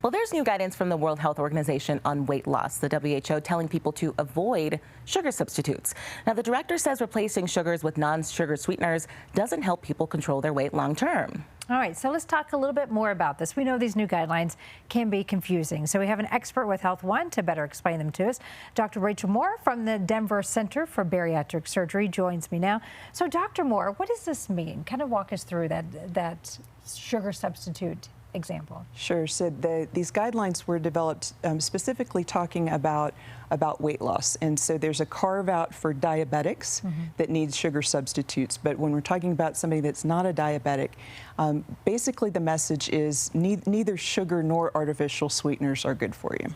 Well, there's new guidance from the World Health Organization on weight loss, the WHO telling people to avoid sugar substitutes. Now, the director says replacing sugars with non-sugar sweeteners doesn't help people control their weight long term. All right, so let's talk a little bit more about this. We know these new guidelines can be confusing, so we have an expert with Health One to better explain them to us. Dr. Rachel Moore from the Denver Center for Bariatric Surgery joins me now. So, Dr. Moore, what does this mean? Kind of walk us through that sugar substitute example. Sure. So these guidelines were developed specifically talking about weight loss, and so there's a carve out for diabetics that needs sugar substitutes. But when we're talking about somebody that's not a diabetic, basically the message is neither sugar nor artificial sweeteners are good for you.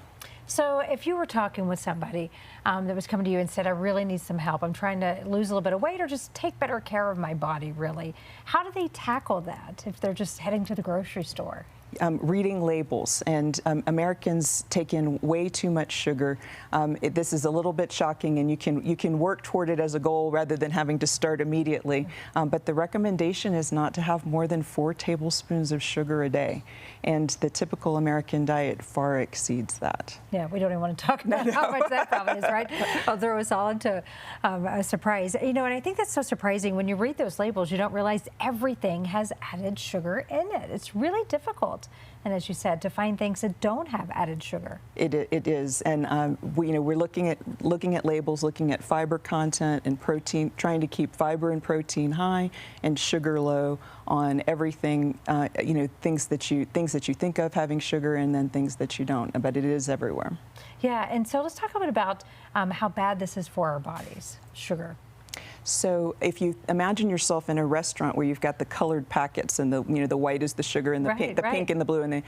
So if you were talking with somebody that was coming to you and said, I really need some help, I'm trying to lose a little bit of weight or just take better care of my body, really, how do they tackle that if they're just heading to the grocery store? Reading labels, and Americans take in way too much sugar. This is a little bit shocking, and you can work toward it as a goal rather than having to start immediately. But the recommendation is not to have more than 4 tablespoons of sugar a day, and the typical American diet far exceeds that. Yeah, we don't even want to talk about how much that probably is, right? I'll throw us all into a surprise. You know, and I think that's so surprising. When you read those labels, you don't realize everything has added sugar in it. It's really difficult. And as you said, to find things that don't have added sugar. It is, and we're looking at labels, looking at fiber content and protein, trying to keep fiber and protein high and sugar low on everything. Things that you think of having sugar, and then things that you don't. But it is everywhere. Yeah, and so let's talk a bit about how bad this is for our bodies. Sugar. So if you imagine yourself in a restaurant where you've got the colored packets, and the white is the sugar, and the pink and the blue, and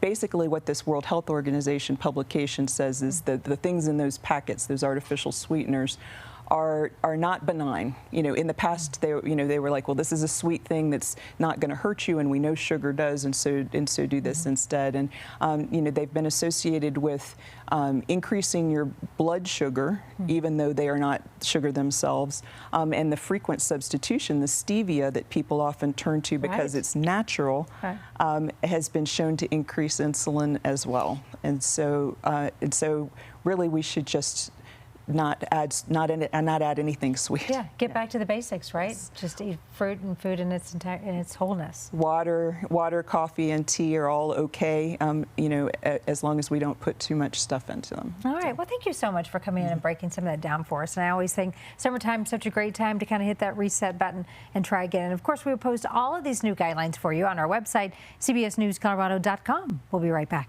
basically what this World Health Organization publication says is that the things in those packets, those artificial sweeteners, are not benign. In the past they were like, well, this is a sweet thing that's not going to hurt you, and we know sugar does, and so do this instead. And they've been associated with increasing your blood sugar, even though they are not sugar themselves, and the frequent substitution, the stevia that people often turn to because it's natural, has been shown to increase insulin as well. And so really we should just not add anything sweet. Yeah, get back to the basics, right? Just eat fruit and food in its wholeness. Water, coffee, and tea are all okay. As long as we don't put too much stuff into them. All right. Well, thank you so much for coming in and breaking some of that down for us. And I always think summertime is such a great time to kind of hit that reset button and try again. And of course, we will post all of these new guidelines for you on our website, cbsnewscolorado.com. We'll be right back.